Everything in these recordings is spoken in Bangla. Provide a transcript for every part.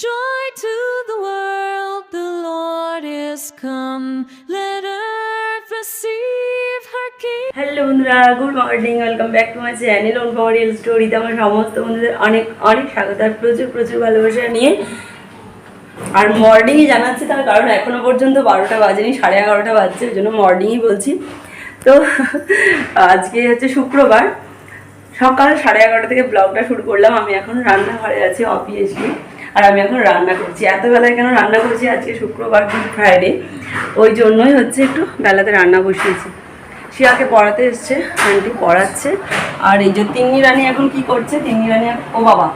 Joy to the world, the Lord is come. Let earth receive her King. Hello বন্ধুরা, good morning, welcome back to my channel on real স্টোরিতে আমার সমস্ত বন্ধুদের অনেক অনেক স্বাগত আর প্রচুর প্রচুর ভালোবাসা নিয়ে। আর মর্নিংই জানাচ্ছি তার কারণ এখনও পর্যন্ত 12টা বাজেনি, 11:30 বাজছে, ওই জন্য মর্নিংই বলছি। তো আজকে হচ্ছে শুক্রবার, সকাল 11:30 থেকে ব্লগটা শুরু করলাম। আমি এখন রান্নাঘরে আছি অবভিয়াসলি, আর আমি এখন রান্না করছি। এত বেলায় কেন রান্না করছি, আজকে শুক্রবার, গুড ফ্রাইডে, ওই জন্যই হচ্ছে একটু বেলাতে রান্না বসিয়েছি। শিয়াকে পড়াতে এসছে, আন্টি পড়াচ্ছে। আর এই যে তিন্নি রানী এখন কি করছে, তিন্নি রানী ও বাবা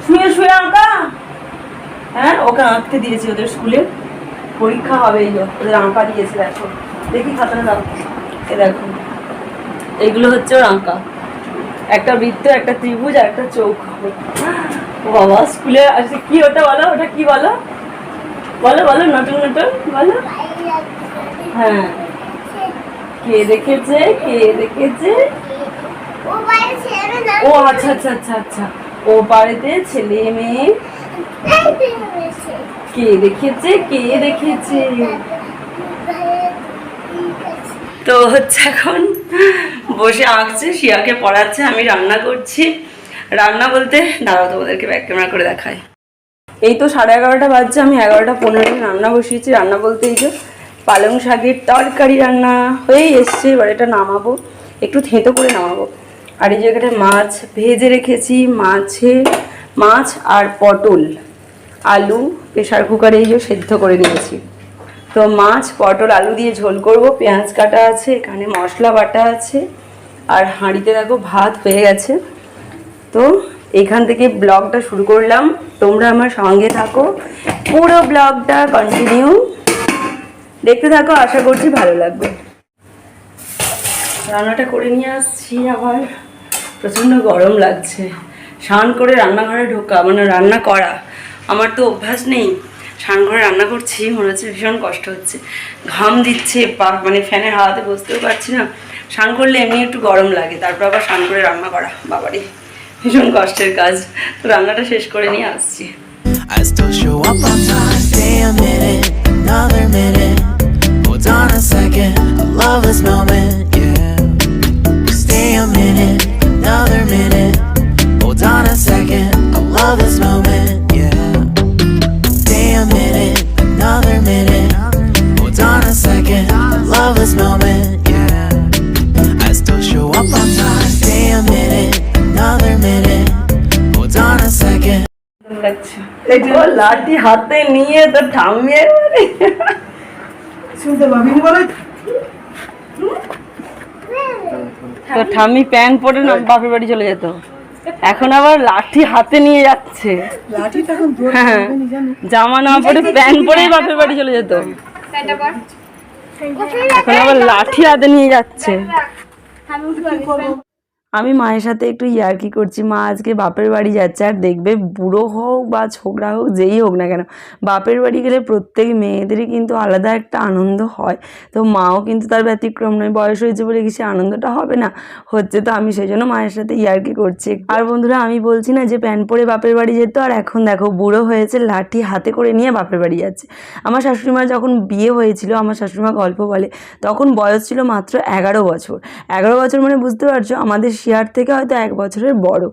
শুয়ে শুয়ে আঁকা, হ্যাঁ ওকে আঁকতে দিয়েছি, ওদের স্কুলে পরীক্ষা হবে, এই যে ওদের আঁকা দিয়েছে। দেখো দেখি খাতাটা দাও, এ দেখো এইগুলো হচ্ছে ওর আঁকা, একটা বৃত্ত, একটা ত্রিভুজ আর একটা চৌক। ও বাবা স্কুলে আজকে কি ওটা বলো, ওটা কি বলো, বলো বলো, নতুন নতুন বলো। হ্যাঁ, কে দেখেছে, কে দেখেছে, ও আচ্ছা আচ্ছা আচ্ছা আচ্ছা, ও বাড়িতে ছেলে মেয়ে কে দেখেছে, কে দেখেছে। তো হচ্ছে এখন বসে আঁকছে, শিয়াকে পড়াচ্ছে, আমি রান্না করছি। রান্না বলতে দাঁড়াও তোমাদেরকে ব্যাক ক্যামেরা করে দেখাই। এই তো 11:30 বাজছে, আমি 11:15 রান্না বসিয়েছি। রান্না বলতে এই যে পালং শাকের তরকারি রান্না হয়েই এসছে, এবার এটা নামাবো, একটু থেঁতো করে নামাবো। আর এই জায়গাটা মাছ ভেজে রেখেছি, মাছ আর পটল আলু প্রেশার কুকারে এই যে সেদ্ধ করে নিয়েছি। তো মাছ পটল আলু দিয়ে ঝোল করব, পেঁয়াজ কাটা আছে, এখানে মশলা বাটা আছে, আর হাঁড়িতে দেখো ভাত হয়ে গেছে। তো এখান থেকে ব্লগটা শুরু করলাম, তোমরা আমার সঙ্গে থাকো, পুরো ব্লগটা কন্টিনিউ দেখতে থাকো, আশা করছি ভালো লাগবে। রান্নাটা করে নিয়ে আসছি, আবার প্রচণ্ড গরম লাগছে। স্নান করে রান্নাঘরে ঢোকা মানে রান্না করা আমার তো অভ্যাস নেই, স্নান করে রান্না করছি, মনে হচ্ছে ভীষণ কষ্ট হচ্ছে, ঘাম দিচ্ছে, মানে ফ্যানের হাওয়াতে বসতেও পারছি না। স্নান করলে এমনি একটু গরম লাগে, তারপর আবার স্নান করে রান্না করা, বাবারে ভীষণ কষ্টের কাজ। তো রান্নাটা শেষ করে নিয়ে আসছি। I still show up on time. Stay a minute, another minute. Hold on a second, I love this moment, yeah. Stay a minute, another minute. Hold on a second, I love this moment, yeah. Stay a minute, another minute. Hold on a second, I love this moment, yeah. I still show up on time. Stay a minute, another minute. Hold on a second. লাঠি হাতে নিয়ে তো ঠামিয়ে তো ঠামি প্যান্ট পরে না বাপের বাড়ি চলে যেত, এখন আবার লাঠি হাতে নিয়ে যাচ্ছে। হ্যাঁ, জামা না পরে প্যান্ট পরেই বাপের বাড়ি চলে যেত, এখন আবার লাঠি হাতে নিয়ে যাচ্ছে। আমি মায়ের সাথে একটু ইয়ার্কি করছি, মা আজকে বাপের বাড়ি যাচ্ছে। আর দেখবে বুড়ো হোক বা ছোকরা হোক, যেই হোক না কেন, বাপের বাড়ি গেলে প্রত্যেক মেয়েদেরই কিন্তু আলাদা একটা আনন্দ হয়। তো মাও কিন্তু তার ব্যতিক্রম নয়, বয়স হয়েছে বলে কি সে আনন্দটা হবে না, হচ্ছে। তো আমি সেই জন্য মায়ের সাথে ইয়ার্কি করছি। আর বন্ধুরা, আমি বলছি না যে প্যান্ট পরে বাপের বাড়ি যেত, আর এখন দেখো বুড়ো হয়েছে, লাঠি হাতে করে নিয়ে বাপের বাড়ি যাচ্ছে। আমার শাশুড়িমা যখন বিয়ে হয়েছিল, আমার শাশুড়িমা গল্প বলে, তখন বয়স ছিল মাত্র 11 বছর। 11 বছর মানে বুঝতে পারছো, আমাদের শিয়ার থেকে হয়তো 1 বছরের বড়।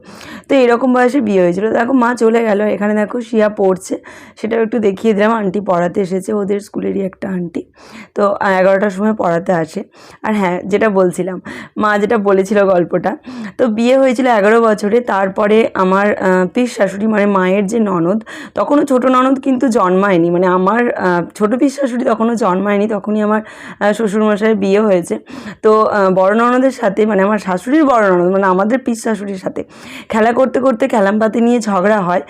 তো এরকম বয়সে বিয়ে হয়েছিল। দেখো মা চলে গেল, এখানে দেখো শিয়া পড়ছে, সেটাও একটু দেখিয়ে দিলাম। আন্টি পড়াতে এসেছে, ওদের স্কুলেরই একটা আন্টি, তো 11টার সময় পড়াতে আসে। আর হ্যাঁ, যেটা বলছিলাম, মা যেটা বলেছিল গল্পটা, তো বিয়ে হয়েছিল 11 বছরে। তারপরে আমার পিস শাশুড়ি মানে মায়ের যে ননদ, তখনও ছোট ননদ কিন্তু জন্মায়নি, মানে আমার ছোটো পিস শাশুড়ি তখনও জন্মায়নি, তখনই আমার শ্বশুরমশাইয়ের বিয়ে হয়েছে। তো বড় ননদের সাথে, মানে আমার শাশুড়ির বড় ননদ মানে আমাদের পিস শাশুড়ির সাথে খেলা করতে করতে ক্যালামপাতি নিয়ে ঝগড়া হয়।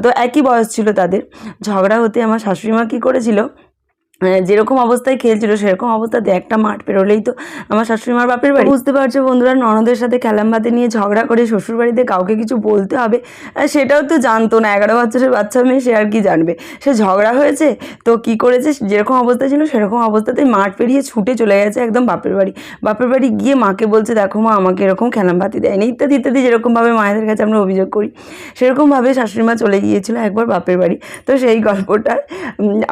তো একই বয়স ছিল তাদের, ঝগড়া হতে আমার শাশুড়ি মা কী করেছিল, যেরকম অবস্থায় খেলছিল সেরকম অবস্থাতে একটা মাঠ পেরোলেই তো আমার শাশুড়িমার বাপের বাড়ি। বুঝতে পারছো বন্ধুরা, ননদের সাথে খেলামবাতি নিয়ে ঝগড়া করে শ্বশুরবাড়িতে কাউকে কিছু বলতে হবে সেটাও তো জানতো না। 11 বছরের বাচ্চা মেয়ে, সে আর কি জানবে। সে ঝগড়া হয়েছে তো কি করেছে, যেরকম অবস্থা ছিল সেরকম অবস্থাতেই মাঠ পেরিয়ে ছুটে চলে গেছে একদম বাপের বাড়ি। বাপের বাড়ি গিয়ে মাকে বলছে, দেখো মা, আমাকে এরকম খেলামবাতি দেয়নি, ইত্যাদি ইত্যাদি। যেরকমভাবে মায়েদের কাছে আমরা অভিযোগ করি সেরকমভাবে শাশুড়িমা চলে গিয়েছিল একবার বাপের বাড়ি। তো সেই গল্পটা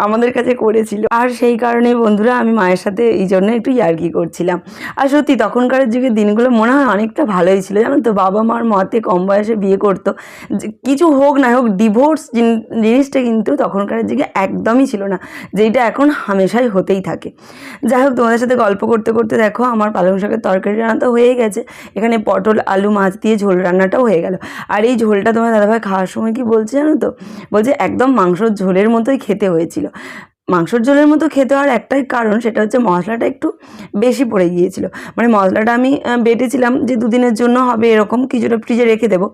আমাদের কাছে করেছিল। আর সেই কারণে বন্ধুরা আমি মায়ের সাথে এই জন্য একটু ইয়ার্কি করছিলাম। আর সত্যি তখনকার যুগের দিনগুলো মনে হয় অনেকটা ভালোই ছিল, জানো তো। বাবা মার মতে কম বয়সে বিয়ে করতো, কিছু হোক না হোক ডিভোর্স জিনিসটা কিন্তু তখনকার যুগে একদমই ছিল না, যেটা এখন হামেশাই হতেই থাকে। যাই হোক, তোমাদের সাথে গল্প করতে করতে দেখো আমার পালং শাকের তরকারি রান্না তো হয়ে গেছে, এখানে পটল আলু মাছ দিয়ে ঝোল রান্নাটাও হয়ে গেল। আর এই ঝোলটা তোমার দাদাভাই খাওয়ার সময় কি বলছে জানো তো, বলছে একদম মাংসর ঝোলের মতোই খেতে হয়েছিল। মাংসর ঝোলের মতো খেতে হওয়ার একটাই কারণ, সেটা হচ্ছে মশলাটা একটু বেশি পড়ে গিয়েছিল। মানে মশলাটা আমি বেটেছিলাম যে 2 দিনের জন্য হবে এরকম, কিছুটা ফ্রিজে রেখে দেবো,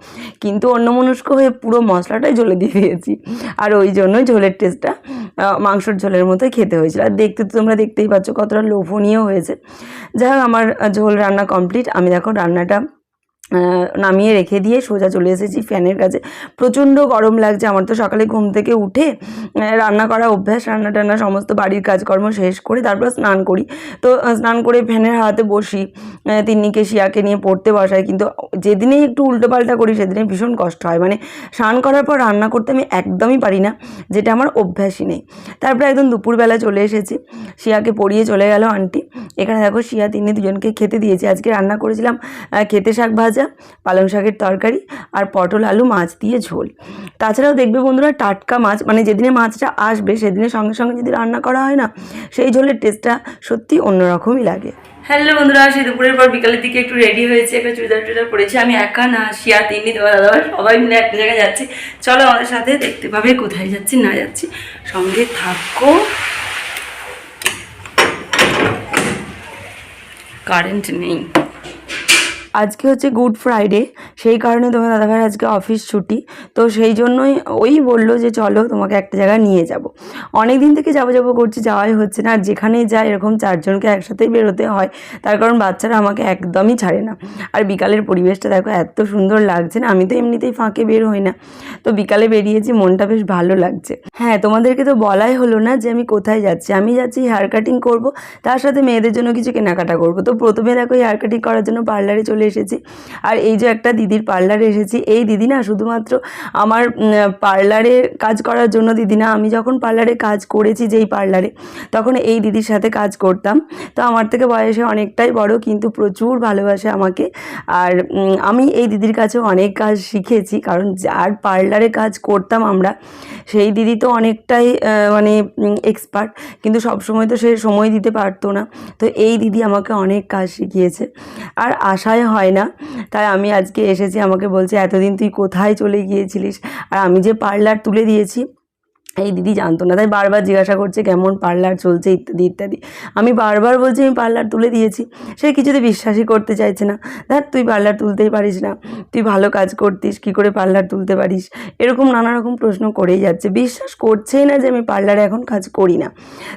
কিন্তু অন্যমনস্ক হয়ে পুরো মশলাটাই ঝোলে দিয়ে দিয়েছি। আর ওই জন্যই ঝোলের টেস্টটা মাংসর ঝোলের মতোই খেতে হয়েছিল। আর দেখতে তো তোমরা দেখতেই পাচ্ছ কতটা লোভনীয় হয়েছে। যাই হোক, আমার ঝোল রান্না কমপ্লিট। আমি দেখো রান্নাটা নামিয়ে রেখে দিয়ে সোজা চলে এসেছি ফ্যানের কাছে। প্রচণ্ড গরম লাগছে। আমার তো সকালে ঘুম থেকে উঠে রান্না করা অভ্যাস, রান্না টান্না সমস্ত বাড়ির কাজকর্ম শেষ করে তারপর স্নান করি। তো স্নান করে ফ্যানের হাতে বসি, তিন্নিকে শিয়াকে নিয়ে পড়তে বসাই। কিন্তু যেদিনেই একটু উল্টোপাল্টা করি সেদিনে ভীষণ কষ্ট হয়। মানে স্নান করার পর রান্না করতে আমি একদমই পারি না, যেটা আমার অভ্যাসই নেই। তারপরে একদম দুপুরবেলা চলে এসেছি, শিয়াকে পড়িয়ে চলে গেল আন্টি। এখানে দেখো শিয়া তিন্নি দুজনকে খেতে দিয়েছি। আজকে রান্না করেছিলাম খেতে শাক ভাজা, পালং শাকের তরকারি আর পটল আলু মাছ দিয়ে ঝোল। তাছাড়াও দেখবে বন্ধুরা, টাটকা মাছ, মানে যেদিনে মাছটা আসবে সেদিনে সঙ্গে সঙ্গে যদি রান্না করা হয় না, সেই ঝোলের টেস্টটা সত্যি অন্যরকমই লাগে। হ্যালো বন্ধুরা, সেই দুপুরের পর বিকালের দিকে একটু রেডি হয়েছে, একটা চুড়িদার পরেছি। আমি একা না, শিয়া তিন্নি তোমার দাদাভাই সবাই মিলে একটা জায়গায় যাচ্ছি। চলো আমাদের সাথে, দেখতে পাবে কোথায় যাচ্ছি না যাচ্ছি, সঙ্গে থাকো। কারেন্ট নেই, আজকে হচ্ছে গুড ফ্রাইডে, সেই কারণে তোমার দাদাভাই আজকে অফিস ছুটি। তো সেই জন্যই ওই বললো যে চলো তোমাকে একটা জায়গায় নিয়ে যাব। অনেক দিন থেকে যাবো করছি, যাওয়াই হচ্ছে না। আর যেখানেই যায় এরকম 4 জনকে একসাথেই বেরোতে হয়, তার কারণ বাচ্চারা আমাকে একদমই ছাড়ে না। আর বিকালের পরিবেশটা দেখো এত সুন্দর লাগছে না, আমি তো এমনিতেই ফাঁকে বের হই না, তো বিকালে বেরিয়েছি, মনটা বেশ ভালো লাগছে। হ্যাঁ, তোমাদেরকে তো বলাই হলো না যে আমি কোথায় যাচ্ছি। আমি যাচ্ছি হেয়ার কাটিং করবো, তার সাথে মেয়েদের জন্য কিছু কেনাকাটা করবো। তো প্রথমে দেখো হেয়ার কাটিং করার জন্য পার্লারে চলে এসেছি। আর এই যে একটা দিদির পার্লারে এসেছি, এই দিদি না শুধুমাত্র আমার পার্লারে কাজ করার জন্য দিদি না, আমি যখন পার্লারে কাজ করেছি যেই পার্লারে, তখন এই দিদির সাথে কাজ করতাম। তো আমার থেকে বয়সে অনেকটাই বড়, কিন্তু প্রচুর ভালোবাসে আমাকে। আর আমি এই দিদির কাছেও অনেক কাজ শিখেছি, কারণ যার পার্লারে কাজ করতাম আমরা, সেই দিদি তো অনেকটাই মানে এক্সপার্ট, কিন্তু সবসময় তো সে সময় দিতে পারতো না। তো এই দিদি আমাকে অনেক কাজ শিখিয়েছে, আর আশায় হয় না। তাই আমি আজকে এসেছি, আমাকে বলছে এতদিন তুই কোথায় চলে গিয়েছিলিস। আর আমি যে পার্লার তুলে দিয়েছি এই দিদি জানতো না, তাই বারবার জিজ্ঞাসা করছে কেমন পার্লার চলছে ইত্যাদি ইত্যাদি। আমি বারবার বলছি আমি পার্লার তুলে দিয়েছি, সে কিছুতে বিশ্বাসই করতে চাইছে না। দেখ, তুই পার্লার তুলতেই পারিস না, তুই ভালো কাজ করতিস, কী করে পার্লার তুলতে পারিস, এরকম নানা রকম প্রশ্ন করেই যাচ্ছে। বিশ্বাস করছেই না যে আমি পার্লারে এখন কাজ করি না।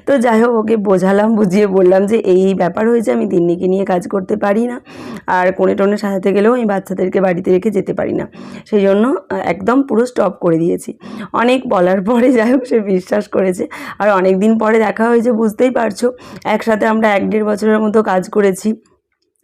তো যাই হোক, ওকে বোঝালাম, বুঝিয়ে বললাম যে এই ব্যাপার হয়েছে, আমি তিন্নিকে নিয়ে কাজ করতে পারি না, আর কোণে টোনে সাজাতে গেলেও আমি বাচ্চাদেরকে বাড়িতে রেখে যেতে পারি না, সেই জন্য একদম পুরো স্টপ করে দিয়েছি। অনেক বলার পরে যাই হোক সে বিশ্বাস করেছে। আর অনেক দিন পরে দেখা হয়েছে, বুঝতেই পারছো, একসাথে আমরা 1-1.5 বছরের মতো কাজ করেছি,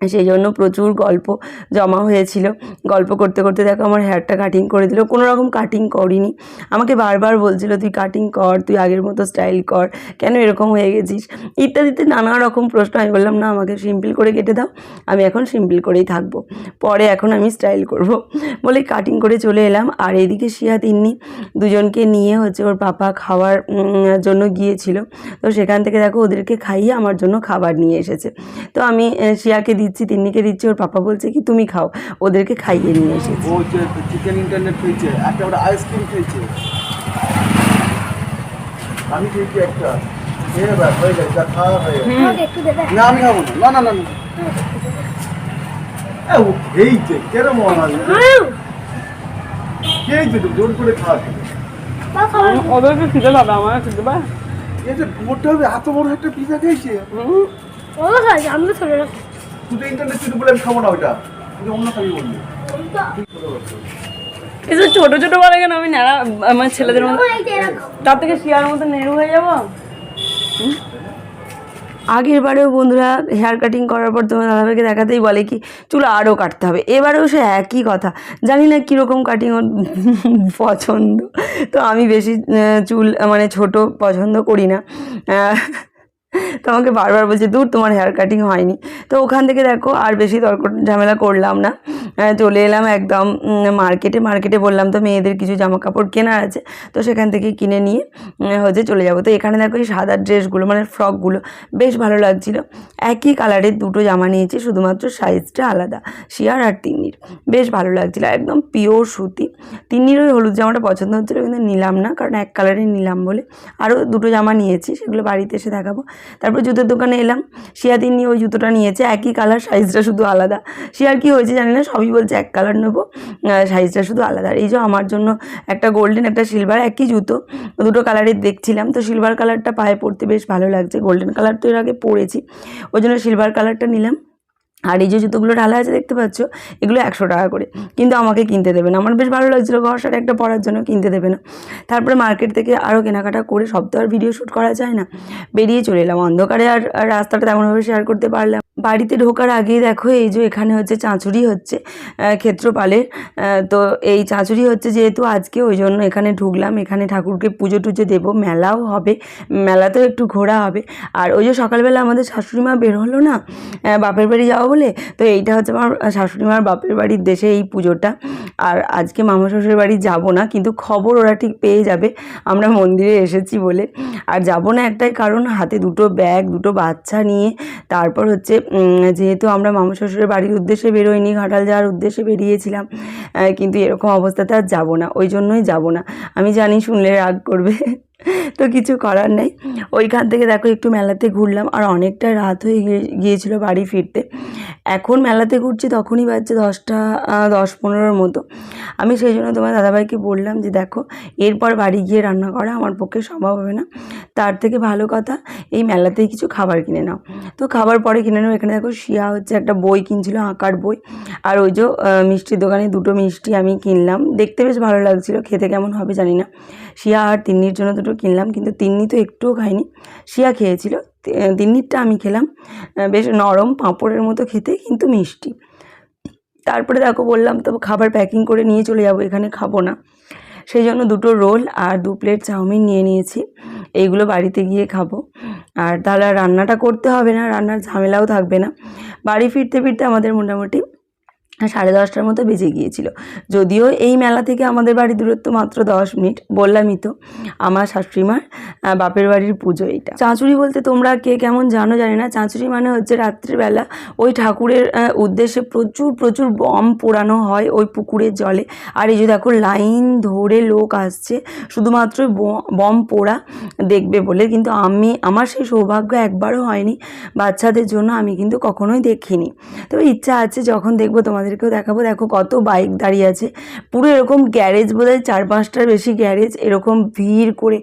সেই জন্য প্রচুর গল্প জমা হয়েছিল। গল্প করতে করতে দেখো আমার হেয়ারটা কাটিং করে দিল। কোনো রকম কাটিং করিনি, আমাকে বারবার বলছিল তুই কাটিং কর, তুই আগের মতো স্টাইল কর, কেন এরকম হয়ে গেছিস ইত্যাদিতে নানা রকম প্রশ্ন। আমি বললাম না, আমাকে সিম্পল করে কেটে দাও, আমি এখন সিম্পল করেই থাকবো, পরে এখন আমি স্টাইল করব বলে কাটিং করে চলে এলাম। আর এইদিকে শিয়া তিন্নি দুজনকে নিয়ে হচ্ছে ওর পাপা খাওয়ার জন্য গিয়েছিল, তো সেখান থেকে দেখো ওদেরকে খাইয়ে আমার জন্য খাবার নিয়ে এসেছে। তো আমি শিয়াকে দিচ্ছি, তিন্নিকে দিচ্ছি, ওর পাপা বলছে কি তুমি খাও, ওদেরকে খাইয়ে নিয়ে এসেছি। ও যে চিকেন ইন্টারনেট খেয়েছে, একটা ওটা আইসক্রিম খেয়েছে, আমি খেয়েছি একটা, খেয়ে ব্যাস হয়ে গেছে, যা খাওয়া হয়ে গেছে। না আমি খাবো না, না না না ও খেয়েছে, কেরম মনে খেয়েছে তো জোর করে খাওয়াচ্ছে। ওদেরকে খিদে পাবে, আমার খিদে পাবে। এই যে বড়টা হবে এত বড় একটা পিজা খাইছে ও খাই আমরা ছোট রাখি তুই তো ইন্টারনেট থেকে বলে আমি খাবো না ওইটা তুই অন্য খাবি বললি এই যে ছোট ছোট বলে কেন আমি নেড়া আমার ছেলেদের মতো তার থেকে শিয়ার মতো নেড়ু হয়ে যাবো। আগের বারেও বন্ধুরা হেয়ার কাটিং করার পর তোমার দাদাভাইকে দেখাতেই বলে কি চুল আরও কাটতে হবে, এবারেও সে একই কথা। জানি না কীরকম কাটিং ওর পছন্দ, তো আমি বেশি চুল মানে ছোট পছন্দ করি না। তো আমাকে বারবার বলছে দূর তোমার হেয়ার কাটিং হয়নি। তো ওখান থেকে দেখো আর বেশি তর্ক ঝামেলা করলাম না, চলে এলাম একদম মার্কেটে বললাম তো মেয়েদের কিছু জামা কাপড় কেনার আছে, তো সেখান থেকে কিনে নিয়ে হচ্ছে চলে যাব। তো এখানে দেখো এই সাদা ড্রেসগুলো মানে ফ্রকগুলো বেশ ভালো লাগছিলো। একই কালারের দুটো জামা নিয়েছি, শুধুমাত্র সাইজটা আলাদা, শিয়ার আর তিন্নির। বেশ ভালো লাগছিলো, একদম পিওর সুতি। তিন্নির ওই হলুদ জামাটা পছন্দ হচ্ছিলো কিন্তু নিলাম না, কারণ এক কালারের নিলাম বলে। আরও দুটো জামা নিয়েছি, সেগুলো বাড়িতে এসে দেখাবো। তারপর জুতোর দোকানে এলাম, শিয়া তিন্নি ওই জুতোটা নিয়েছে, একই কালার, সাইজটা শুধু আলাদা। শিয়ার কি হয়েছে জানি না, সবই বলছে এক কালার নেবো, সাইজটা শুধু আলাদা। আর এই যে আমার জন্য একটা গোল্ডেন একটা সিলভার, একই জুতো দুটো কালারের দেখছিলাম, তো সিলভার কালারটা পায়ে পরতে বেশ ভালো লাগছে। গোল্ডেন কালার তো এর আগে পরেছি, ওই জন্য সিলভার কালারটা নিলাম। আর এই যে জুতোগুলো ঢালা আছে দেখতে পাচ্ছ, এগুলো 100 টাকা করে, কিন্তু আমাকে কিনতে দেবে না। আমার বেশ ভালো লাগছিলো ঘর একটা পরার জন্য, কিনতে দেবে না। তারপরে মার্কেট থেকে আরও কেনাকাটা করে, সব তো আর ভিডিও শ্যুট করা যায় না, বেরিয়ে চলে এলাম অন্ধকারে। আর রাস্তাটা তেমনভাবে শেয়ার করতে পারলাম। বাড়িতে ঢোকার আগেই দেখো এই যে এখানে হচ্ছে চাঁচুরি হচ্ছে ক্ষেত্রপালের। তো এই চাঁচুরি হচ্ছে যেহেতু আজকে, ওই জন্য এখানে ঢুকলাম। এখানে ঠাকুরকে পুজো টুজো দেবো, মেলাও হবে, মেলাতেও একটু ঘোরা হবে। আর ওই যে সকালবেলা আমাদের শাশুড়ি মা বের হলো না বাপের বাড়ি যাওয়া বলে, তো এইটা হচ্ছে আমার শাশুড়ি মার বাপের বাড়ির দেশে এই পুজোটা। আর আজকে মামা শ্বশুরের বাড়ি যাব না, কিন্তু খবর ওরা ঠিক পেয়ে যাবে আমরা মন্দিরে এসেছি বলে। আর যাব না একটাই কারণ, হাতে দুটো ব্যাগ, দুটো বাচ্চা নিয়ে। তারপর হচ্ছে যেহেতু আমরা মামা শ্বশুরের বাড়ির উদ্দেশ্যে বেরোয়নি, ঘাটাল যাওয়ার উদ্দেশ্যে বেরিয়েছিলাম, কিন্তু এরকম অবস্থাতে আর যাব না, ওই জন্যই যাব না। আমি জানি শুনলে রাগ করবে, তো কিছু করার নেই। ওইখান থেকে দেখো একটু মেলাতে ঘুরলাম, আর অনেকটা রাত হয়ে গিয়েছিল বাড়ি ফিরতে। এখন মেলাতে ঘুরছি তখনই বাজছে 10টা 10-15 মতো। আমি সেই জন্য তোমার দাদাভাইকে বললাম যে দেখো এরপর বাড়ি গিয়ে রান্না করা আমার পক্ষে সম্ভব হবে না, তার থেকে ভালো কথা এই মেলাতেই কিছু খাবার কিনে নাও। তো খাবার পরে কিনে নাও। এখানে দেখো শিয়া হচ্ছে একটা বই কিনছিল, আঁকার বই। আর ওই যে মিষ্টির দোকানে দুটো মিষ্টি আমি কিনলাম, দেখতে বেশ ভালো লাগছিলো, খেতে কেমন হবে জানি না। শিয়া আর তিন্নির জন্য দুটো কিনলাম, কিন্তু তিন্নি তো একটুও খায়নি, শিয়া খেয়েছিল। তিন্নিরটা আমি খেলাম, বেশ নরম পাঁপড়ের মতো খেতে, কিন্তু মিষ্টি। তারপরে দেখো বললাম তো খাবার প্যাকিং করে নিয়ে চলে যাবো, এখানে খাবো না, সেই জন্য দুটো রোল আর 2 প্লেট চাউমিন নিয়ে নিয়েছি। এইগুলো বাড়িতে গিয়ে খাবো, আর তাহলে রান্নাটা করতে হবে না, রান্নার ঝামেলাও থাকবে না। বাড়ি ফিরতে ফিরতে আমাদের মোটামুটি 10:30টার মতো বেজে গিয়েছিল। যদিও এই মেলা থেকে আমাদের বাড়ির দূরত্ব মাত্র 10 মিনিট। বললামই তো আমার শাশুড়িমার বাপের বাড়ির পুজো এইটা। চাঁচুরি বলতে তোমরা কে কেমন জানো জানি না, চাঁচুরি মানে হচ্ছে রাত্রিবেলা ওই ঠাকুরের উদ্দেশ্যে প্রচুর প্রচুর বম পোড়ানো হয় ওই পুকুরের জলে। আর এই যে দেখো লাইন ধরে লোক আসছে শুধুমাত্র বম পোড়া দেখবে বলে, কিন্তু আমার সেই সৌভাগ্য একবারও হয়নি বাচ্চাদের জন্য, আমি কিন্তু কখনোই দেখিনি। তবে ইচ্ছা আছে, যখন দেখবো তোমাদেরকেও দেখাবো। দেখো কত বাইক দাঁড়িয়ে আছে, পুরো এরকম গ্যারেজ বোধহয় 4-5টার বেশি গ্যারেজ, এরকম ভিড় করে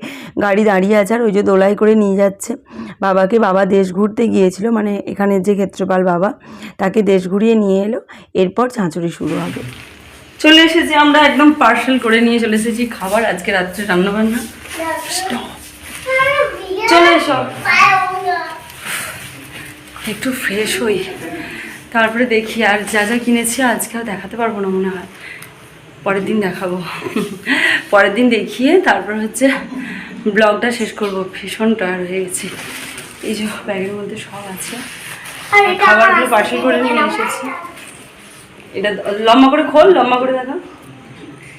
গাড়ি দাঁড়িয়ে আছে। আর ওই যে দোলাই করে নিয়ে যাচ্ছে বাবাকে, বাবা দেশ ঘুরতে গিয়েছিল, মানে এখানে যে ক্ষেত্রপাল বাবা, তাকে দেশ ঘুরিয়ে নিয়ে এলো। এরপর চাঁচুরি শুরু হবে। চলে এসেছি আমরা, একদম পার্সেল করে নিয়ে চলে এসেছি খাবার, আজকে রাত্রে রান্নাবান্না। চলে এসো একটু ফ্রেশ হই, তারপরে দেখি। আর যা যা কিনেছি আজকেও দেখাতে পারবো না মনে হয়, পরের দিন দেখাবো। পরের দিন দেখিয়ে তারপর হচ্ছে ব্লগটা শেষ করব। ভীষণ টায়ার্ড হয়ে গেছি। এই যে ব্যাগের মধ্যে সব আছে, খাবারগুলো পার্সেল করে নিয়ে এসেছি। এটা লম্বা করে খোল, লম্বা করে দেখা।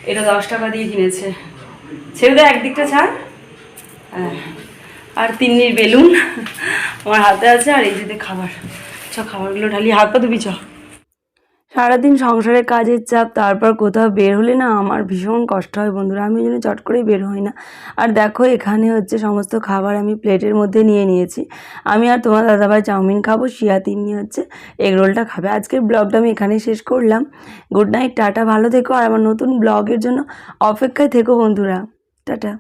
এটা 10 টাকা দিয়ে কিনেছে, ছেড়ে দেয় একদিকটা ছাড়। হ্যাঁ, আর তিন্নির বেলুন আমার হাতে আছে, আর এই যে খাবার। চ খাবারগুলো ঢালি, হাত পা ধুবি চ। সারাদিন সংসারের কাজের চাপ, তারপর কোথাও বের হলে না আমার ভীষণ কষ্ট হয় বন্ধুরা, আমি ওই জন্য চট করেই বের হই না। আর দেখো এখানে হচ্ছে সমস্ত খাবার আমি প্লেটের মধ্যে নিয়ে নিয়েছি। আমি আর তোমার দাদাভাই চাউমিন খাবো, শিয়া তিন্নি হচ্ছে এগ রোলটা খাবে। আজকের ব্লগটা আমি এখানেই শেষ করলাম। গুড নাইট, টাটা, ভালো থেকো। আর আমার নতুন ব্লগের জন্য অপেক্ষায় থেকো বন্ধুরা, টাটা।